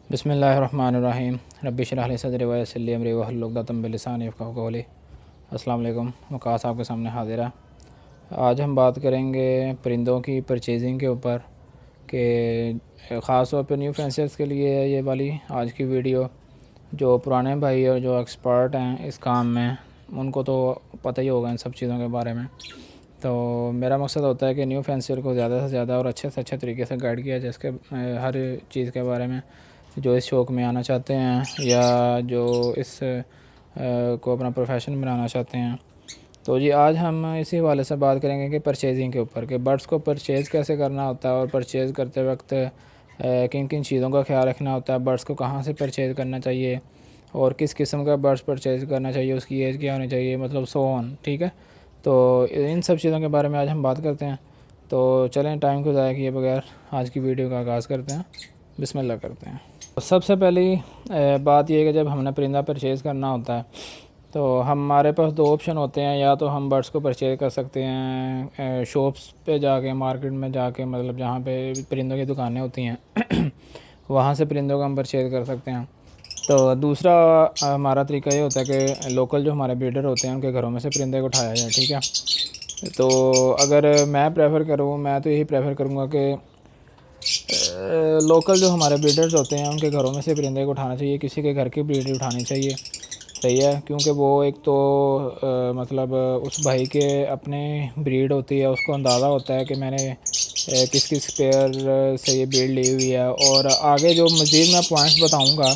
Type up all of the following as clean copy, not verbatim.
बिस्मिल्लाहिर्रहमानिर्रहीम रब्बि इश्रह ली सदरी व यस्सिर ली अमरी वहलुल उक़दतम मिन लिसानी यफ़क़हू क़ौली। अस्सलाम वालेकुम। वक़ास आपके सामने हाज़िर है। आज हम बात करेंगे परिंदों की परचेजिंग के ऊपर कि ख़ास तौर पर न्यू फेंसियर्स के लिए है ये वाली आज की वीडियो। जो पुराने भाई और जो एक्सपर्ट हैं इस काम में उनको तो पता ही होगा इन सब चीज़ों के बारे में। तो मेरा मकसद होता है कि न्यू फेंसियर को ज़्यादा से ज़्यादा और अच्छे से अच्छे तरीके से गाइड किया जाए इसके हर चीज़ के बारे में जो इस शौक़ में आना चाहते हैं या जो इस को अपना प्रोफेशन बनाना चाहते हैं। तो जी आज हम इसी हवाले से बात करेंगे कि परचेजिंग के ऊपर कि बर्ड्स को परचेज़ कैसे करना होता है और परचेज़ करते वक्त किन किन चीज़ों का ख्याल रखना होता है, बर्ड्स को कहाँ से परचेज़ करना चाहिए और किस किस्म का बर्ड्स परचेज़ करना चाहिए, उसकी एज क्या होनी चाहिए, मतलब सो ऑन। ठीक है, तो इन सब चीज़ों के बारे में आज हम बात करते हैं। तो चलें टाइम को ज़ाया किए बगैर आज की वीडियो का आगाज़ करते हैं। बिस्मिल्लाह करते हैं। तो सबसे पहली बात यह है कि जब हमने परिंदा परचेज़ करना होता है तो हमारे पास दो ऑप्शन होते हैं। या तो हम बर्ड्स को परचेज़ कर सकते हैं शॉप्स पे जाके, मार्केट में जाके, मतलब जहाँ पे परिंदों की दुकानें होती हैं वहाँ से परिंदों को हम परचेज़ कर सकते हैं। तो दूसरा हमारा तरीका ये होता है कि लोकल जो हमारे ब्रीडर होते हैं उनके घरों में से परिंदे को उठाया जाए। ठीक है, तो अगर मैं प्रेफर करूँ, मैं तो यही प्रेफर करूँगा कि लोकल जो हमारे ब्रीडर्स होते हैं उनके घरों में से परिंदे को उठाना चाहिए, किसी के घर की ब्रीड उठानी चाहिए। सही है, क्योंकि वो एक तो मतलब उस भाई के अपने ब्रीड होती है, उसको अंदाज़ा होता है कि मैंने किस किस पेयर से ये ब्रीड ली हुई है। और आगे जो मज़ीद मैं पॉइंट्स बताऊंगा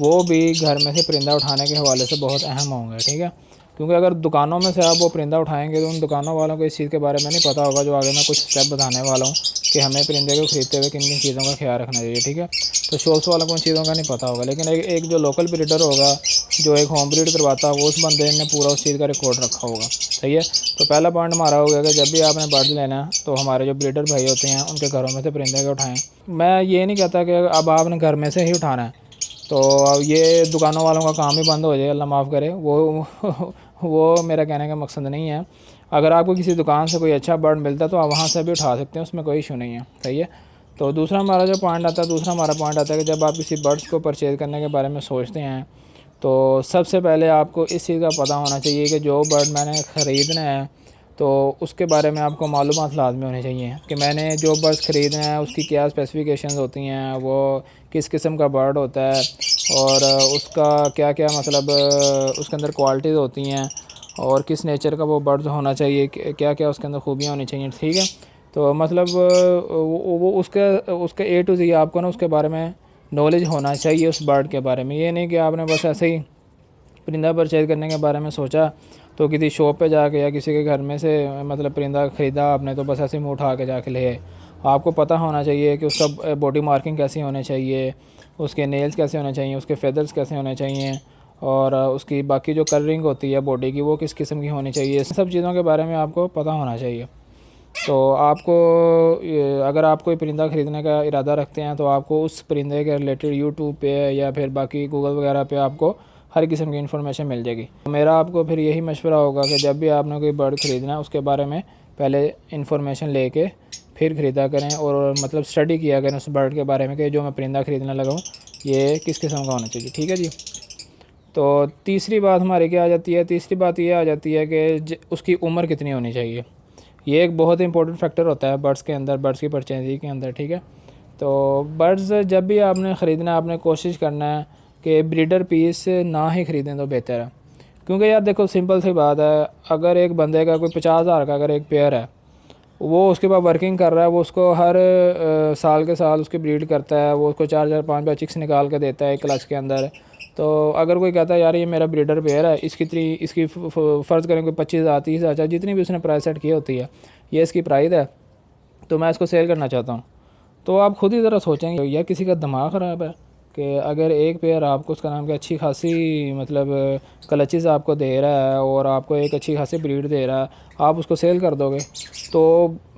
वो भी घर में से परिंदा उठाने के हवाले से बहुत अहम होंगे। ठीक है, क्योंकि अगर दुकानों में से आप वो परिंदा उठाएंगे तो उन दुकानों वालों को इस चीज़ के बारे में नहीं पता होगा जो आगे मैं कुछ स्टेप बताने वाला हूँ कि हमें परिंदे को ख़रीदते हुए किन किन चीज़ों का ख्याल रखना चाहिए। ठीक है, तो शॉप्स वालों को उन चीज़ों का नहीं पता होगा, लेकिन एक जो लोकल ब्रीडर होगा जो एक होम ब्रीड करवाता है वो उस बंदे ने पूरा उस चीज़ का रिकॉर्ड रखा होगा। सही है, तो पहला पॉइंट हमारा हो गया कि जब भी आपने बर्ड लेना है तो हमारे जो ब्रीडर भाई होते हैं उनके घरों में से परिंदे को उठाएँ। मैं ये नहीं कहता कि अब आपने घर में से ही उठाना है तो ये दुकानों वालों का काम ही बंद हो जाए, अल्लाह माफ़ करे। वो मेरा कहने का मकसद नहीं है। अगर आपको किसी दुकान से कोई अच्छा बर्ड मिलता है तो आप वहाँ से भी उठा सकते हैं, उसमें कोई इशू नहीं है। सही है, तो दूसरा हमारा जो पॉइंट आता है, दूसरा हमारा पॉइंट आता है कि जब आप किसी बर्ड्स को परचेज़ करने के बारे में सोचते हैं तो सबसे पहले आपको इस चीज़ का पता होना चाहिए कि जो बर्ड मैंने ख़रीदना है तो उसके बारे में आपको मालूमात लाज़मी होनी चाहिए कि मैंने जो बर्ड्स ख़रीदना है उसकी क्या स्पेसिफ़िकेशंस होती हैं, वो किस किस्म का बर्ड होता है और उसका क्या क्या मतलब उसके अंदर क्वालिटीज़ होती हैं और किस नेचर का वो बर्ड होना चाहिए, क्या क्या उसके अंदर खूबियाँ होनी चाहिए। ठीक है, तो मतलब वो उसके ए टू ज़ेड आपको ना उसके बारे में नॉलेज होना चाहिए उस बर्ड के बारे में। ये नहीं कि आपने बस ऐसे ही परिंदा परचेज़ करने के बारे में सोचा तो किसी शॉप पे जाके या किसी के घर में से मतलब परिंदा ख़रीदा आपने तो बस ऐसे मुँह उठा के जाके ले आए। आपको पता होना चाहिए कि उसका बॉडी मार्किंग कैसी होनी चाहिए, उसके नेल्स कैसे होने चाहिए, उसके फेदर्स कैसे होने चाहिए और उसकी बाकी जो कलरिंग होती है बॉडी की वो किस किस्म की होनी चाहिए। सब चीज़ों के बारे में आपको पता होना चाहिए। तो आपको अगर आप कोई परिंदा ख़रीदने का इरादा रखते हैं तो आपको उस परिंदे के रिलेटेड यूट्यूब पे या फिर बाकी गूगल वगैरह पे आपको हर किस्म की इन्फॉर्मेशन मिल जाएगी। तो मेरा आपको फिर यही मशवरा होगा कि जब भी आपने कोई बर्ड ख़रीदना है उसके बारे में पहले इन्फॉर्मेशन लेके फिर ख़रीदा करें और मतलब स्टडी किया करें उस बर्ड के बारे में कि जो मैं परिंदा ख़रीदने लगा हूँ ये किस किस्म का होना चाहिए। ठीक है जी, तो तीसरी बात हमारी क्या आ जाती है, तीसरी बात ये आ जाती है कि उसकी उम्र कितनी होनी चाहिए। ये एक बहुत इंपॉर्टेंट फैक्टर होता है बर्ड्स के अंदर, बर्ड्स की परचेजिंग के अंदर। ठीक है, तो बर्ड्स जब भी आपने ख़रीदना है आपने कोशिश करना है कि ब्रीडर पीस ना ही ख़रीदें तो बेहतर है। क्योंकि यार देखो सिंपल सी बात है, अगर एक बंदे का कोई 50,000 का अगर एक पेयर है वो उसके बाद वर्किंग कर रहा है, वो उसको हर साल के साल उसकी ब्रीड करता है, वो उसको 4 4 5 5 चिक्स निकाल के देता है एक क्लच के अंदर। तो अगर कोई कहता है यार ये मेरा ब्रीडर पेयर है, इसकी फ़र्ज़ करें कोई 25,000 30,000 जितनी भी उसने प्राइस सेट की होती है ये इसकी प्राइस है, तो मैं इसको सेल करना चाहता हूँ। तो आप खुद ही ज़रा सोचेंगे या किसी का दिमाग ख़राब है कि अगर एक पेयर आपको उसका नाम क्या अच्छी खासी मतलब क्लचेस आपको दे रहा है और आपको एक अच्छी खासी ब्रीड दे रहा है, आप उसको सेल कर दोगे तो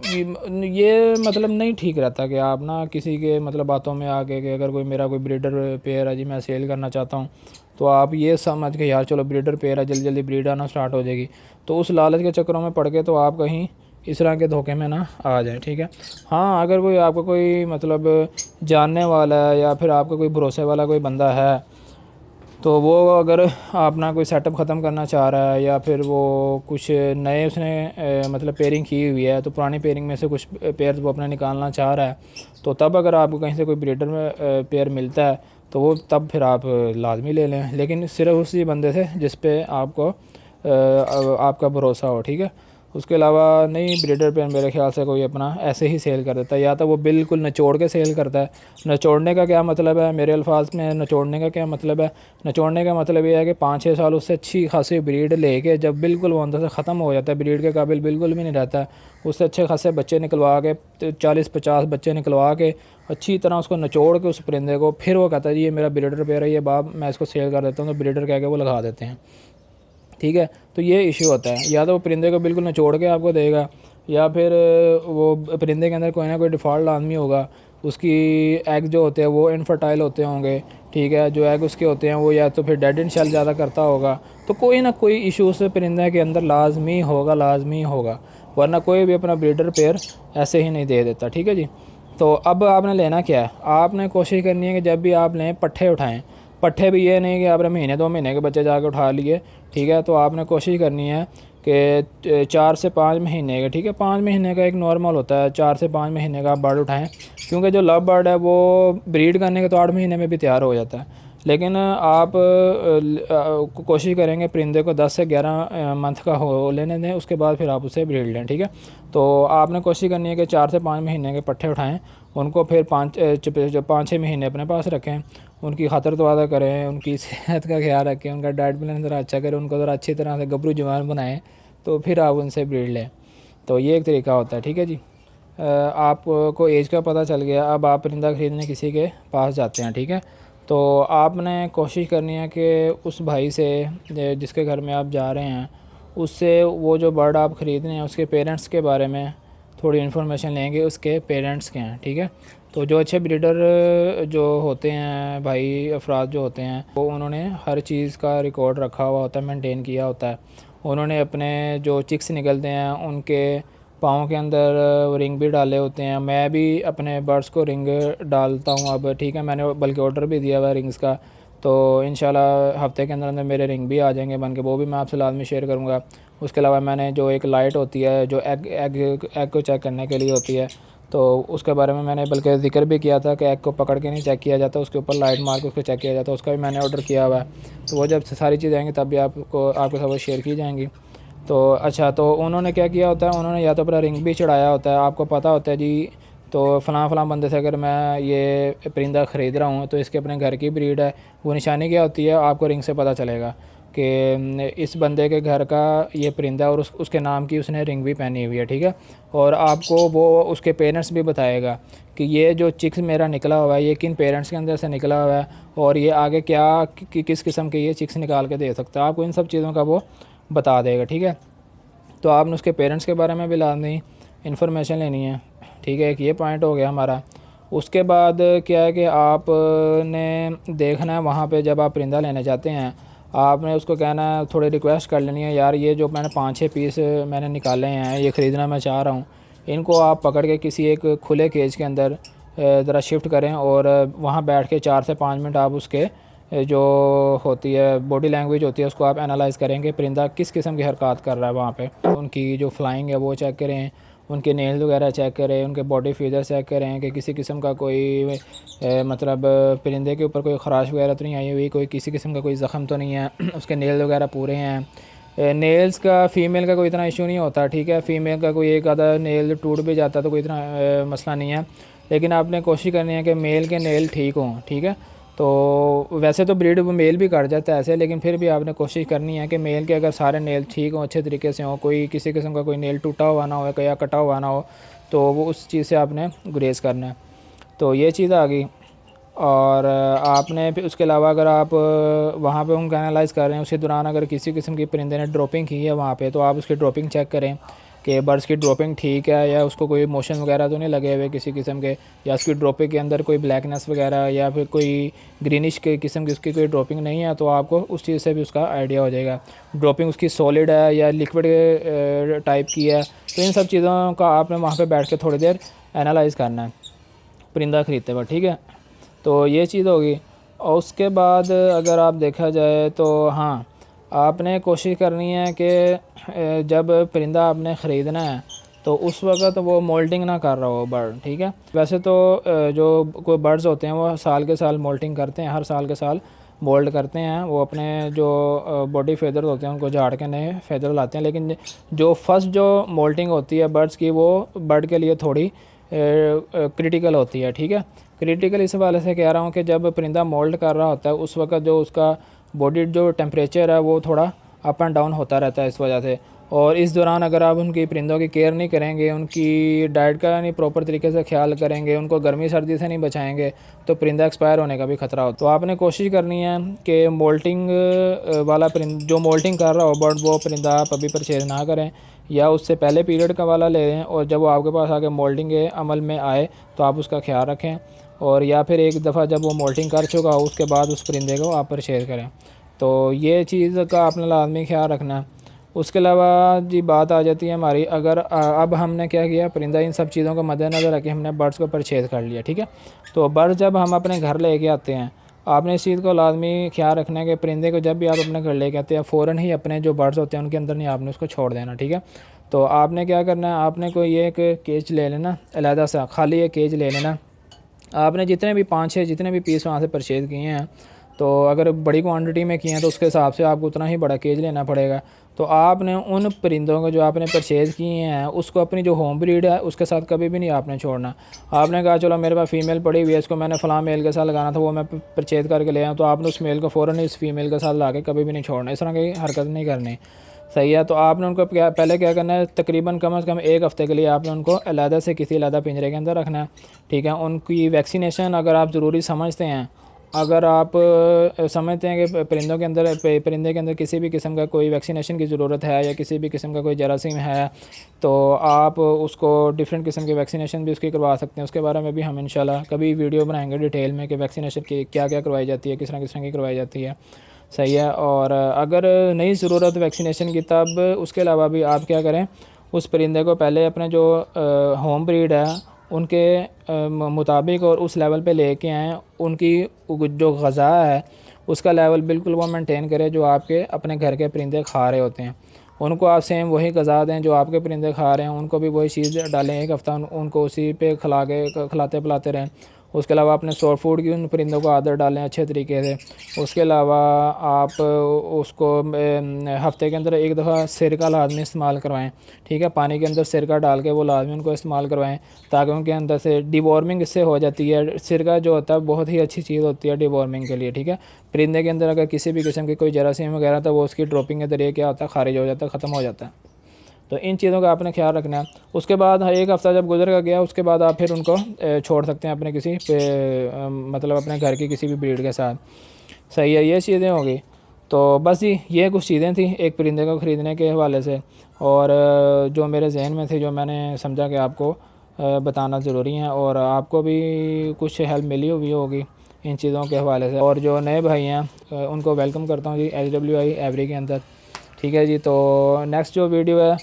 ये मतलब नहीं ठीक रहता कि आप ना किसी के मतलब बातों में आके कि अगर कोई मेरा कोई ब्रीडर पेयर है जी मैं सेल करना चाहता हूँ तो आप ये समझ के यार चलो ब्रीडर पेयर है जल्दी जल्दी ब्रीड आना स्टार्ट हो जाएगी, तो उस लालच के चक्करों में पड़ के तो आप कहीं इस तरह के धोखे में ना आ जाए, ठीक है। हाँ, अगर कोई आपको कोई मतलब जानने वाला है या फिर आपका कोई भरोसे वाला कोई बंदा है, तो वो अगर अपना कोई सेटअप ख़त्म करना चाह रहा है या फिर वो कुछ नए उसने मतलब पेयरिंग की हुई है, तो पुरानी पेयरिंग में से कुछ पेयर वो अपना निकालना चाह रहा है, तो तब अगर आपको कहीं से कोई ब्रीडर में पेयर मिलता है तो वो तब फिर आप लाजमी ले लें, लेकिन सिर्फ उसी बंदे से जिस पे आपको आपका भरोसा हो, ठीक है। उसके अलावा नहीं, ब्रीडर पेयर मेरे ख्याल से कोई अपना ऐसे ही सेल कर देता है, या तो वो बिल्कुल निचोड़ के सेल करता है। निचोड़ने का क्या मतलब है, मेरे अल्फाज में निचोड़ने का क्या मतलब है, निचोड़ने का मतलब ये है कि 5-6 साल उससे अच्छी खासी ब्रीड लेके जब बिल्कुल वो अंदर से ख़त्म हो जाता है, ब्रीड के काबिल बिल्कुल भी नहीं रहता, उससे अच्छे खासे बच्चे निकलवा के 40-50 बच्चे निकलवा के अच्छी तरह उसको निचोड़ के उस परिंदे को, फिर वो कहता है जी ये मेरा ब्रीडर पेयर है, ये बाप मैं इसको सेल कर देता हूँ, तो ब्रीडर कह के वो लगा देते हैं, ठीक है। तो ये इशू होता है, या तो वो परिंदे को बिल्कुल निचोड़ के आपको देगा, या फिर वो परिंदे के अंदर कोई ना कोई डिफ़ॉल्ट आदमी होगा, उसकी एग जो होते हैं वो इनफर्टाइल होते होंगे, ठीक है। जो एग उसके होते हैं वो या तो फिर डेड एंड शेल ज़्यादा करता होगा, तो कोई ना कोई इशू उस परिंदे के अंदर लाजमी होगा, लाजमी होगा, वरना कोई भी अपना ब्रीडर पेयर ऐसे ही नहीं दे देता, ठीक है जी। तो अब आपने लेना क्या है, आपने कोशिश करनी है कि जब भी आप लें पट्ठे उठाएं। पट्ठे भी ये नहीं कि आपने महीने 2 महीने के बच्चे जाके उठा लिए, ठीक है। तो आपने कोशिश करनी है कि 4 से 5 महीने का, ठीक है, 5 महीने का एक नॉर्मल होता है, 4 से 5 महीने का आप बर्ड उठाएं, क्योंकि जो लव बर्ड है वो ब्रीड करने के तो 8 महीने में भी तैयार हो जाता है, लेकिन आप कोशिश करेंगे परिंदे को 10 से 11 मंथ का हो लेने दें, उसके बाद फिर आप उसे ब्रीड लें, ठीक है। तो आपने कोशिश करनी है कि 4 से 5 महीने के पट्ठे उठाएं, उनको फिर 5-6 महीने अपने पास रखें, उनकी खातर दुआ करें, उनकी सेहत का ख्याल रखें, उनका डाइट प्लान ज़रा अच्छा करें, उनको ज़रा अच्छी तरह से गबरू जवान बनाएं, तो फिर आप उनसे ब्रीड लें। तो ये एक तरीका होता है, ठीक है जी। आपको एज का पता चल गया, अब आप परिंदा ख़रीदने किसी के पास जाते हैं, ठीक है। तो आपने कोशिश करनी है कि उस भाई से जिसके घर में आप जा रहे हैं, उससे वो जो बर्ड आप ख़रीद रहे हैं उसके पेरेंट्स के बारे में थोड़ी इन्फॉर्मेशन लेंगे, उसके पेरेंट्स के हैं, ठीक है। तो जो अच्छे ब्रीडर जो होते हैं भाई, अफराद जो होते हैं, वो उन्होंने हर चीज़ का रिकॉर्ड रखा हुआ होता है, मेंटेन किया होता है। उन्होंने अपने जो चिक्स निकलते हैं उनके पाँव के अंदर रिंग भी डाले होते हैं। मैं भी अपने बर्ड्स को रिंग डालता हूँ अब, ठीक है, मैंने बल्कि ऑर्डर भी दिया हुआ है रिंग्स का, तो इंशाल्लाह हफ़्ते के अंदर अंदर मेरे रिंग भी आ जाएंगे बन के, वो भी मैं आपसे लाजमी शेयर करूँगा। उसके अलावा मैंने जो एक लाइट होती है जो एग को चेक करने के लिए होती है, तो उसके बारे में मैंने बल्कि ज़िक्र भी किया था कि एग को पकड़ के नहीं चेक किया जाता, उसके ऊपर लाइट मार के उसको चेक किया जाता है, उसका भी मैंने ऑर्डर किया हुआ है। तो वो जब सारी चीज़ें आएंगी तब भी आपके साथ वो शेयर की जाएंगी। तो अच्छा, तो उन्होंने क्या किया होता है, उन्होंने या तो अपना रिंग भी चढ़ाया होता है, आपको पता होता है जी तो फ़लाँ बंदे से अगर मैं ये परिंदा ख़रीद रहा हूँ तो इसके अपने घर की ब्रीड है, वो निशानी क्या होती है आपको रिंग से पता चलेगा कि इस बंदे के घर का ये परिंदा और उसके नाम की उसने रिंग भी पहनी हुई है, ठीक है। और आपको वो उसके पेरेंट्स भी बताएगा कि ये जो चिक्स मेरा निकला हुआ है ये किन पेरेंट्स के अंदर से निकला हुआ है, और ये आगे क्या किस किस्म के ये चिक्स निकाल के दे सकता है, आपको इन सब चीज़ों का वो बता देगा, ठीक है। तो आपने उसके पेरेंट्स के बारे में भी लाजमी इंफॉर्मेशन लेनी है, ठीक है। एक ये पॉइंट हो गया हमारा। उसके बाद क्या है कि आपने देखना है वहाँ पे जब आप परिंदा लेने जाते हैं, आपने उसको कहना है, थोड़ी रिक्वेस्ट कर लेनी है, यार ये जो मैंने 5-6 पीस मैंने निकाले हैं, ये ख़रीदना मैं चाह रहा हूँ, इनको आप पकड़ के किसी एक खुले केज के अंदर ज़रा शिफ्ट करें, और वहाँ बैठ के 4 से 5 मिनट आप उसके जो होती है बॉडी लैंग्वेज होती है उसको आप एनालाइज़ करेंगे, परिंदा किस किस्म की हरकत कर रहा है वहाँ पे, उनकी जो फ्लाइंग है वो चेक करें, उनके नेल्स वगैरह चेक करें, उनके बॉडी फीचर चेक करें कि किसी किस्म का कोई मतलब परिंदे के ऊपर कोई ख़राश वगैरह तो नहीं आई हुई, कोई किसी किस्म का कोई ज़ख़म तो नहीं है, उसके नेल वगैरह पूरे हैं। नेल्स का फ़ीमेल का कोई इतना इशू नहीं होता, ठीक है, फ़ीमेल का कोई एक आधा नेल टूट भी जाता तो कोई इतना मसला नहीं है, लेकिन आपने कोशिश करनी है कि मेल के नेल ठीक हों, ठीक है। तो वैसे तो ब्रीड मेल भी कट जाता है ऐसे, लेकिन फिर भी आपने कोशिश करनी है कि मेल के अगर सारे नेल ठीक हों, अच्छे तरीके से हों, कोई किसी किस्म का कोई नेल टूटा हुआ ना हो या कटा हुआ ना हो, तो वो उस चीज़ से आपने गुरेज करना है। तो ये चीज़ आ गई। और आपने फिर उसके अलावा अगर आप वहाँ पे उनको एनालाइज़ कर रहे हैं, उसी दौरान अगर किसी किस्म की परिंदे ने ड्रॉपिंग की है वहाँ पे, तो आप उसकी ड्रॉपिंग चेक करें कि बर्ड्स की ड्रॉपिंग ठीक है या उसको कोई मोशन वगैरह तो नहीं लगे हुए किसी किस्म के, या उसकी ड्रॉपिंग के अंदर कोई ब्लैकनेस वगैरह या फिर कोई ग्रीनिश के किस्म की उसकी कोई ड्रॉपिंग नहीं है, तो आपको उस चीज़ से भी उसका आइडिया हो जाएगा। ड्रॉपिंग उसकी सॉलिड है या लिक्विड टाइप की है, तो इन सब चीज़ों का आपने वहाँ पे बैठ के थोड़ी देर एनालाइज़ करना है परिंदा ख़रीदते वक्त, ठीक है। तो ये चीज़ होगी। और उसके बाद अगर आप देखा जाए तो हाँ, आपने कोशिश करनी है कि जब परिंदा आपने ख़रीदना है तो उस वक्त वो मोल्टिंग ना कर रहा हो बर्ड, ठीक है। वैसे तो जो कोई बर्ड्स होते हैं वो साल के साल मोल्टिंग करते हैं, हर साल के साल मोल्ड करते हैं। वो अपने जो बॉडी फेदर होते हैं उनको झाड़ के नए फेदर लाते हैं, लेकिन जो फर्स्ट जो मोल्टिंग होती है बर्ड्स की वो बर्ड के लिए थोड़ी क्रिटिकल होती है, ठीक है। क्रिटिकल इस हवाले से कह रहा हूँ कि जब परिंदा मोल्ड कर रहा होता है उस वक्त जो उसका बॉडी जो टेम्परेचर है वो थोड़ा अप एंड डाउन होता रहता है इस वजह से। और इस दौरान अगर आप उनकी परिंदों की केयर नहीं करेंगे, उनकी डाइट का नहीं प्रॉपर तरीके से ख्याल करेंगे, उनको गर्मी सर्दी से नहीं बचाएंगे, तो परिंदा एक्सपायर होने का भी ख़तरा हो। तो आपने कोशिश करनी है कि मोल्टिंग वाला परिंदा जो मोल्टिंग कर रहा हो बर्ड, वो परिंदा आप अभी परचेज़ ना करें, या उससे पहले पीरियड का वाला ले लें, और जब वो आपके पास आके मोल्टिंग के अमल में आए तो आप उसका ख्याल रखें। और या फिर एक दफ़ा जब वो मोल्टिंग कर चुका हो उसके बाद उस परिंदे को आप परचेज़ करें। तो ये चीज़ का आपने लाजमी ख्याल रखना है। उसके अलावा जी बात आ जाती है हमारी, अगर अब हमने क्या किया, परिंदा इन सब चीज़ों को मद्देनज़र रख के हमने बर्ड्स को परचेज़ कर लिया, ठीक है। तो बर्ड जब हम अपने घर लेके आते हैं, आपने इस चीज़ को लाजमी ख्याल रखना है कि परिंदे को जब भी आप अपने घर लेके आते हैं फ़ौरन ही अपने जो बर्ड्स होते हैं उनके अंदर नहीं आपने उसको छोड़ देना, ठीक है। तो आपने क्या करना है, आपने कोई एक केज ले लेना अलहदा सा, खाली एक केज ले लेना। आपने जितने भी 5-6 जितने भी पीस वहाँ से परचेज़ किए हैं, तो अगर बड़ी क्वांटिटी में किए हैं तो उसके हिसाब से आपको उतना ही बड़ा केज लेना पड़ेगा। तो आपने उन परिंदों को जो आपने परचेज़ किए हैं उसको अपनी जो होम ब्रीड है उसके साथ कभी भी नहीं आपने छोड़ना। आपने कहा चलो मेरे पास फ़ीमेल पड़ी हुई है, इसको मैंने फ़लाँ मेल के साथ लगाना था, वो मैं परचेज़ करके ले आया, तो आपने उस मेल को फ़ौरन ही इस फीमेल के साथ ला के कभी भी नहीं छोड़ना, इस तरह की हरकत नहीं करनी, सही है। तो आपने उनको पहले क्या करना है, तकरीबन कम से कम 1 हफ़्ते के लिए आपने उनको अलहदा से किसी अलहदा पिंजरे के अंदर रखना है, ठीक है। उनकी वैक्सीनेशन अगर आप ज़रूरी समझते हैं, अगर आप समझते हैं कि परिंदे के अंदर किसी भी किस्म का कोई वैक्सीनेशन की ज़रूरत है या किसी भी किस्म का कोई जरासीम है, तो आप उसको डिफरेंट किस्म के वैक्सीनेशन भी उसकी करवा सकते हैं। उसके बारे में भी हम इंशाल्लाह कभी वीडियो बनाएंगे डिटेल में कि वैक्सीनेशन की क्या क्या करवाई जाती है, किस तरह की करवाई जाती है, सही है। और अगर नहीं ज़रूरत वैक्सीनेशन की, तब उसके अलावा भी आप क्या करें, उस परिंदे को पहले अपने जो होम ब्रीड है उनके मुताबिक और उस लेवल पे लेके आएँ, उनकी जो ग़ज़ा है उसका लेवल बिल्कुल वो मेंटेन करें जो आपके अपने घर के परिंदे खा रहे होते हैं। उनको आप सेम वही ग़ज़ा दें जो आपके परिंदे खा रहे हैं, उनको भी वही चीज़ डालें, 1 हफ़्ता उनको उसी पे खिलाते पिलाते रहें। उसके अलावा अपने सॉफ्ट फूड की उन परिंदों को आदत डालें अच्छे तरीके से। उसके अलावा आप उसको हफ़्ते के अंदर 1 दफ़ा सिरका लाजमी इस्तेमाल करवाएं, ठीक है। पानी के अंदर सिरका डाल के वो लाजमी उनको इस्तेमाल करवाएं, ताकि उनके अंदर से डिवॉर्मिंग इससे हो जाती है। सिरका जो होता है बहुत ही अच्छी चीज़ होती है डिवॉर्मिंग के लिए, ठीक है। परिंदे के अंदर अगर किसी भी किस्म की कोई जरासीम वगैरह, तो वो उसकी ड्रॉपिंग के ज़रिए क्या होता है, खारिज हो जाता है, ख़त्म हो जाता है। तो इन चीज़ों का आपने ख्याल रखना है। उसके बाद 1 हफ़्ता जब गुजर गया उसके बाद आप फिर उनको छोड़ सकते हैं अपने किसी पे मतलब अपने घर की किसी भी ब्रीड के साथ, सही है। ये चीज़ें होगी। तो बस जी ये कुछ चीज़ें थी एक परिंदे को ख़रीदने के हवाले से, और जो मेरे जहन में थे, जो मैंने समझा कि आपको बताना ज़रूरी है, और आपको भी कुछ हेल्प मिली हुई होगी इन चीज़ों के हवाले से। और जो नए भाई हैं उनको वेलकम करता हूँ जी HWI एवरी के अंदर, ठीक है जी। तो नेक्स्ट जो वीडियो है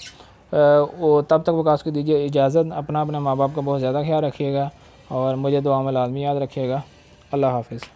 वो तब तक वकास को दीजिए इजाज़त। अपना अपने माँ बाप का बहुत ज़्यादा ख्याल रखिएगा और मुझे दुआ में लाजमी याद रखिएगा। अल्लाह हाफ़िज़।